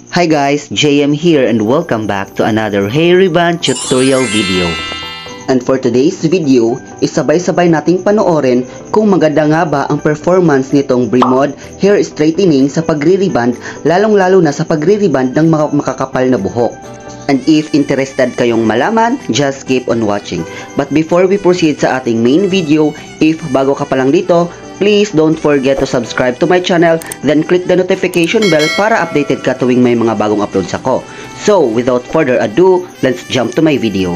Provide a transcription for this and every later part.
Hi guys, JM here and welcome back to another hair reband tutorial video. And for today's video, isabay-sabay nating panoorin kung maganda nga ba ang performance nitong Bremod hair straightening sa pagre-reband, lalong-lalo na sa pagre-reband ng mga makakapal na buhok. And if interested kayong malaman, just keep on watching. But before we proceed sa ating main video, if bago ka pa lang dito, please don't forget to subscribe to my channel, then click the notification bell para updated ka tuwing may mga bagong uploads ako. So, without further ado, let's jump to my video.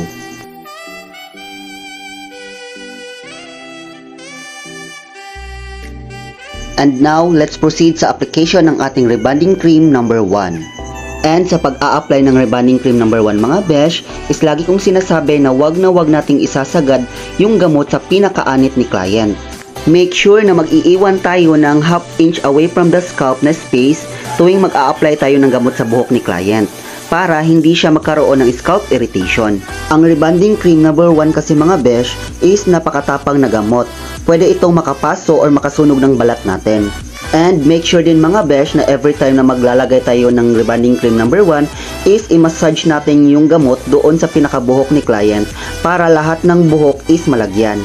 And now, let's proceed sa application ng ating rebanding cream number 1. And sa pag-a-apply ng rebanding cream number 1 mga besh, is lagi kong sinasabi na wag nating isasagad yung gamot sa pinakaanit ni client. Make sure na mag-iiwan tayo ng ½ inch away from the scalp na space tuwing mag-a-apply tayo ng gamot sa buhok ni client para hindi siya magkaroon ng scalp irritation. Ang rebanding cream number 1 kasi mga besh is napakatapang na gamot. Pwede itong makapaso or makasunog ng balat natin. And make sure din mga besh na every time na maglalagay tayo ng rebanding cream number 1 is i-massage natin yung gamot doon sa pinakabuhok ni client para lahat ng buhok is malagyan.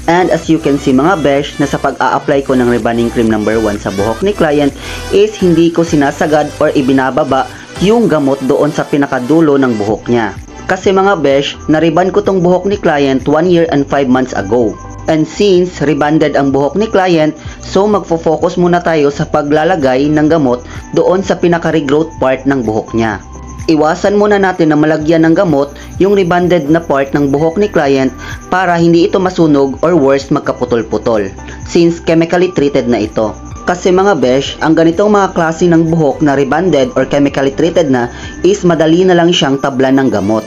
And as you can see mga besh, na sa pag-a-apply ko ng rebanding cream number 1 sa buhok ni client is hindi ko sinasagad or ibinababa yung gamot doon sa pinakadulo ng buhok niya. Kasi mga besh, na-reband ko tong buhok ni client 1 year and 5 months ago. And since rebanded ang buhok ni client, so magfo-focus muna tayo sa paglalagay ng gamot doon sa pinaka-regrowth part ng buhok niya. Iwasan muna natin na malagyan ng gamot yung rebanded na part ng buhok ni client para hindi ito masunog or worse magkaputol-putol since chemically treated na ito. Kasi mga besh, ang ganitong mga klase ng buhok na rebanded or chemically treated na is madali na lang siyang tablan ng gamot.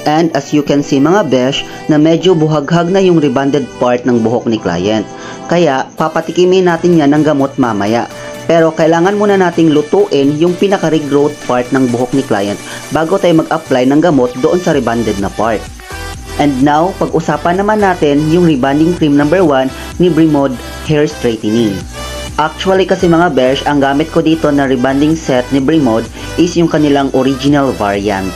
And as you can see mga besh, na medyo buhaghag na yung rebanded part ng buhok ni client. Kaya papatikimin natin yan ng gamot mamaya. Pero kailangan muna nating lutuin yung pinaka-regrowth part ng buhok ni client bago tayo mag-apply ng gamot doon sa rebanded na part. And now, pag-usapan naman natin yung rebanding cream number 1 ni Bremod Hair Straightening. Actually kasi mga besh, ang gamit ko dito na rebanding set ni Bremod is yung kanilang original variant.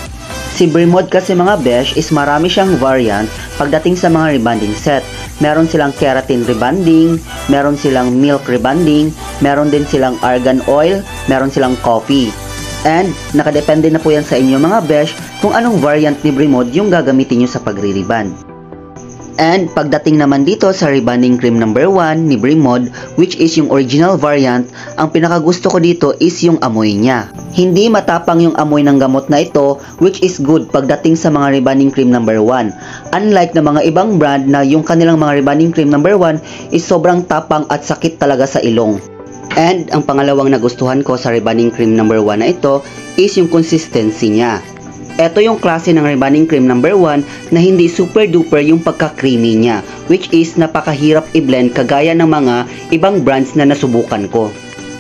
Si Bremod kasi mga besh is marami siyang variant pagdating sa mga rebanding set. Meron silang keratin rebanding, meron silang milk rebanding, meron din silang argan oil, meron silang coffee. And nakadepende na po yan sa inyo mga besh kung anong variant ni Bremod yung gagamitin nyo sa pagre-reband. And pagdating naman dito sa rebanding cream number 1 ni Bremod, which is yung original variant, ang pinakagusto ko dito is yung amoy niya. Hindi matapang yung amoy ng gamot na ito, which is good pagdating sa mga rebanding cream number 1. Unlike na mga ibang brand na yung kanilang mga rebanding cream number 1 is sobrang tapang at sakit talaga sa ilong. And ang pangalawang nagustuhan ko sa rebanding cream number 1 na ito is yung consistency niya. Ito yung klase ng rebanding cream number 1 na hindi super duper yung pagka-creamy niya, which is napakahirap i-blend kagaya ng mga ibang brands na nasubukan ko.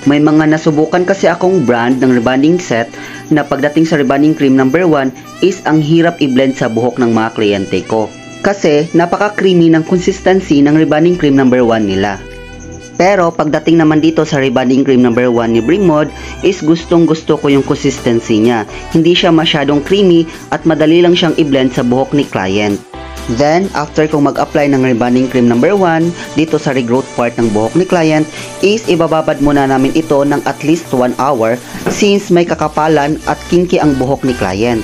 May mga nasubukan kasi akong brand ng rebanding set na pagdating sa rebanding cream number 1 is ang hirap i-blend sa buhok ng mga kliyente ko. Kasi napaka-creamy ng consistency ng rebanding cream number 1 nila. Pero pagdating naman dito sa rebanding cream number 1 ni Bremod is gustong-gusto ko yung consistency niya. Hindi siya masyadong creamy at madali lang siyang i-blend sa buhok ni client. Then, after kong mag-apply ng rebanding cream number 1 dito sa regrowth part ng buhok ni client is ibababad muna namin ito ng at least 1 hour since may kakapalan at kinky ang buhok ni client.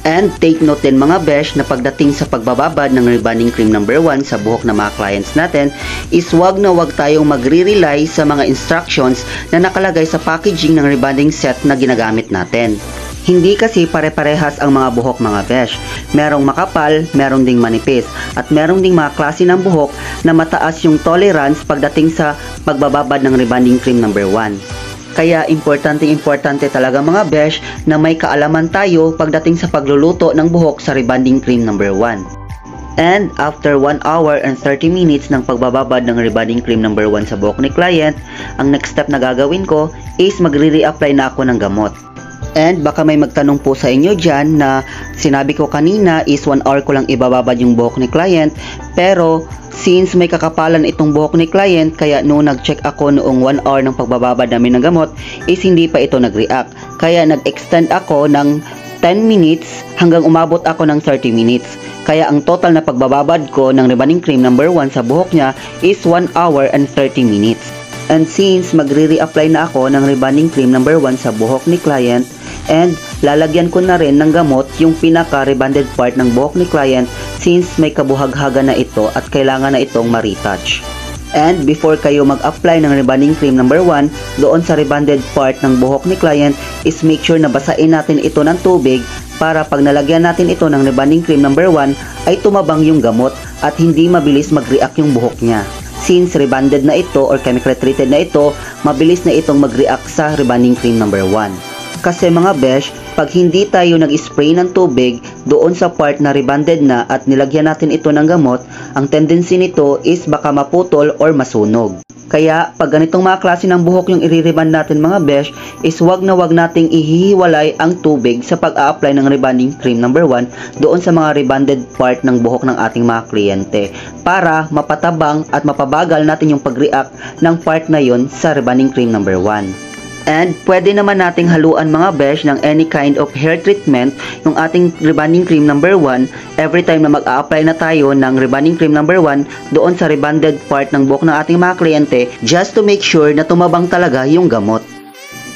And take note din mga besh na pagdating sa pagbababad ng rebanding cream number 1 sa buhok ng mga clients natin is wag tayong magre-rely sa mga instructions na nakalagay sa packaging ng rebanding set na ginagamit natin. Hindi kasi pare-parehas ang mga buhok mga besh. Merong makapal, merong ding manipis, at merong ding mga klase ng buhok na mataas yung tolerance pagdating sa pagbababad ng rebanding cream number 1. Kaya importante talaga mga besh na may kaalaman tayo pagdating sa pagluluto ng buhok sa rebanding cream number 1. And after 1 hour and 30 minutes ng pagbababad ng rebanding cream number 1 sa buhok ni client, ang next step na gagawin ko is magre-reapply na ako ng gamot. And baka may magtanong po sa inyo dyan na sinabi ko kanina is 1 hour ko lang ibababad yung buhok ni client, pero since may kakapalan itong buhok ni client, kaya noong nag-check ako noong 1 hour ng pagbababad namin ng gamot is hindi pa ito nag-react. Kaya nag-extend ako ng 10 minutes hanggang umabot ako ng 30 minutes. Kaya ang total na pagbababad ko ng rebonding cream number 1 sa buhok niya is 1 hour and 30 minutes. And since magre-reapply na ako ng rebonding cream number 1 sa buhok ni client, and lalagyan ko na rin ng gamot yung pinaka-rebonded part ng buhok ni client since may kabuhaghaga na ito at kailangan na itong ma-retouch. And before kayo mag-apply ng rebonding cream number 1 doon sa rebonded part ng buhok ni client is make sure na basain natin ito ng tubig para pag nalagyan natin ito ng rebonding cream number 1 ay tumabang yung gamot at hindi mabilis mag-react yung buhok niya. Since rebonded na ito or chemically treated na ito, mabilis na itong mag-react sa rebonding cream number 1. Kasi mga besh, pag hindi tayo nag-spray ng tubig doon sa part na rebonded na at nilagyan natin ito ng gamot, ang tendency nito is baka maputol or masunog. Kaya pag ganitong mga klase ng buhok yung i-rebond natin mga besh, is wag na wag nating ihihiwalay ang tubig sa pag-a-apply ng rebonding cream number 1 doon sa mga rebonded part ng buhok ng ating mga kliyente para mapatabang at mapabagal natin yung pag-react ng part na yon sa rebonding cream number 1. And pwede naman nating haluan mga besh ng any kind of hair treatment yung ating rebonding cream number 1 every time na mag-a-apply na tayo ng rebonding cream number 1 doon sa rebonded part ng buhok ng ating mga kliyente just to make sure na tumabang talaga yung gamot.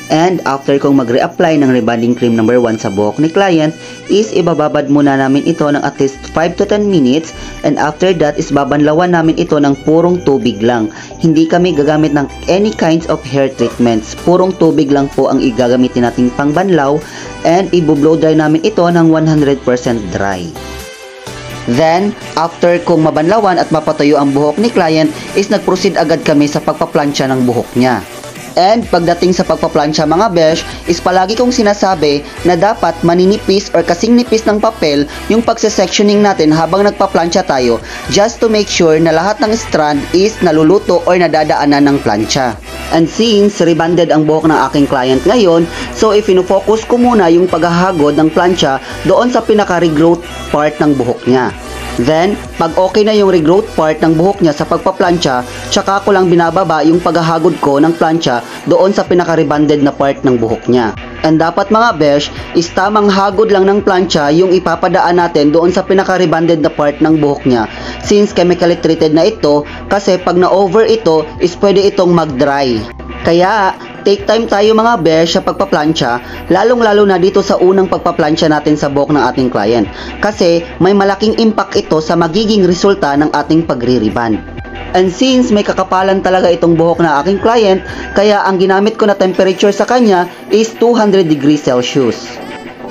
And after kong mag-reapply ng rebonding cream number 1 sa buhok ni client is ibababad muna namin ito ng at least 5 to 10 minutes and after that is babanlawan namin ito ng purong tubig lang. Hindi kami gagamit ng any kinds of hair treatments. Purong tubig lang po ang igagamitin nating pangbanlaw and i-blow dry namin ito ng 100% dry. Then, after kong mabanlawan at mapatuyo ang buhok ni client is nag-proceed agad kami sa pagpaplansya ng buhok niya. And pagdating sa pagpaplansya mga besh, is palagi kong sinasabi na dapat maninipis or kasing nipis ng papel yung pagse-sectioning natin habang nagpaplansya tayo just to make sure na lahat ng strand is naluluto or nadadaanan ng plansya. And since rebonded ang buhok ng aking client ngayon, so ifino-focus ko muna yung paghahagod ng plansya doon sa pinaka-regrowth part ng buhok niya. Then, pag okay na yung regrowth part ng buhok niya sa pagpaplansya, tsaka ko lang binababa yung paghahagod ko ng plansya doon sa pinaka-rebonded na part ng buhok niya. And dapat mga besh, is tamang hagod lang ng plansya yung ipapadaan natin doon sa pinaka-rebonded na part ng buhok niya. Since chemically treated na ito, kasi pag na-over ito, is pwede itong mag-dry. Kaya, take time tayo mga besh sa pagpaplansya, lalong-lalo na dito sa unang pagpaplansya natin sa buhok ng ating client. Kasi may malaking impact ito sa magiging resulta ng ating pagre-rebond. And since may kakapalan talaga itong buhok na aking client, kaya ang ginamit ko na temperature sa kanya is 200 degrees Celsius.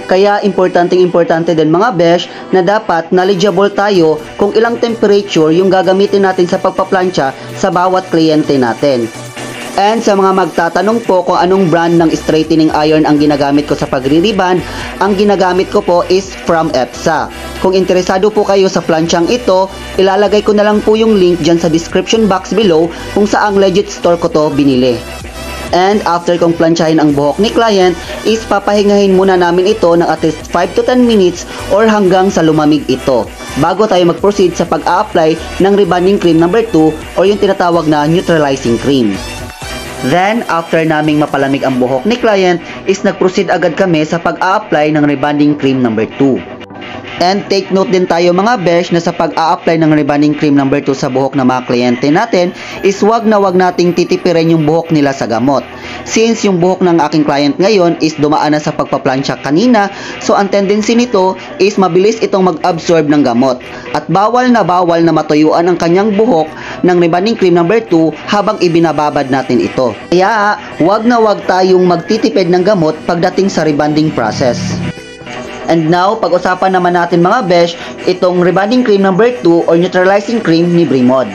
Kaya importante din mga besh na dapat knowledgeable tayo kung ilang temperature yung gagamitin natin sa pagpaplansya sa bawat kliyente natin. And sa mga magtatanong po kung anong brand ng straightening iron ang ginagamit ko sa pagre-rebond, ang ginagamit ko po is from EPSA. Kung interesado po kayo sa plansyang ito, ilalagay ko na lang po yung link dyan sa description box below kung saang legit store ko to binili. And after kong plansyahin ang buhok ni client, is papahingahin muna namin ito ng at least 5 to 10 minutes or hanggang sa lumamig ito bago tayo mag-proceed sa pag-a-apply ng rebonding cream number 2 or yung tinatawag na neutralizing cream. Then, after naming mapalamig ang buhok ni client, is nag-proceed agad kami sa pag-a-apply ng rebonding cream number 2. And take note din tayo mga besh na sa pag-a-apply ng rebonding cream number 2 sa buhok ng mga kliyente natin, is wag na wag nating titipirin yung buhok nila sa gamot. Since yung buhok ng aking client ngayon is dumaan na sa pagpaplansya kanina, so ang tendency nito is mabilis itong mag-absorb ng gamot. At bawal na matuyuan ang kanyang buhok ng rebonding cream number 2 habang ibinababad natin ito. Kaya, wag na wag tayong magtitipid ng gamot pagdating sa rebonding process. And now, pag-usapan naman natin mga besh, itong rebonding cream number 2 or neutralizing cream ni Bremod.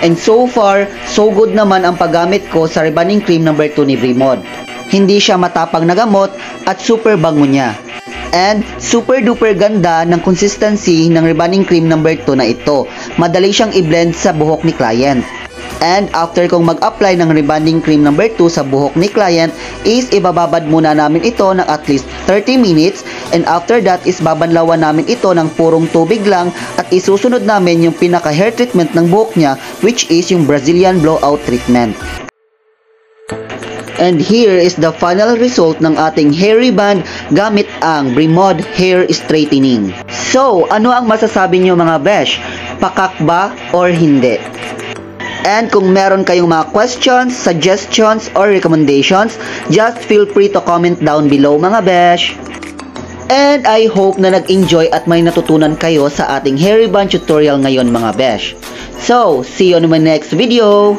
And so far, so good naman ang paggamit ko sa rebonding cream number 2 ni Bremod. Hindi siya matapang na gamot at super bango niya. And super duper ganda ng consistency ng rebonding cream number 2 na ito. Madali siyang i-blend sa buhok ni client. And after kong mag-apply ng rebonding cream number 2 sa buhok ni client is ibababad muna namin ito ng at least 30 minutes, and after that is babanlawan namin ito ng purong tubig lang at isusunod namin yung pinaka hair treatment ng buhok niya, which is yung Brazilian blowout treatment. And here is the final result ng ating hair reband gamit ang Bremod Hair Straightening. So, ano ang masasabi nyo mga besh? Pakak ba or hindi? And kung meron kayong mga questions, suggestions, or recommendations, just feel free to comment down below mga besh. And I hope na nag-enjoy at may natutunan kayo sa ating hair reband tutorial ngayon mga besh. So, see you on my next video!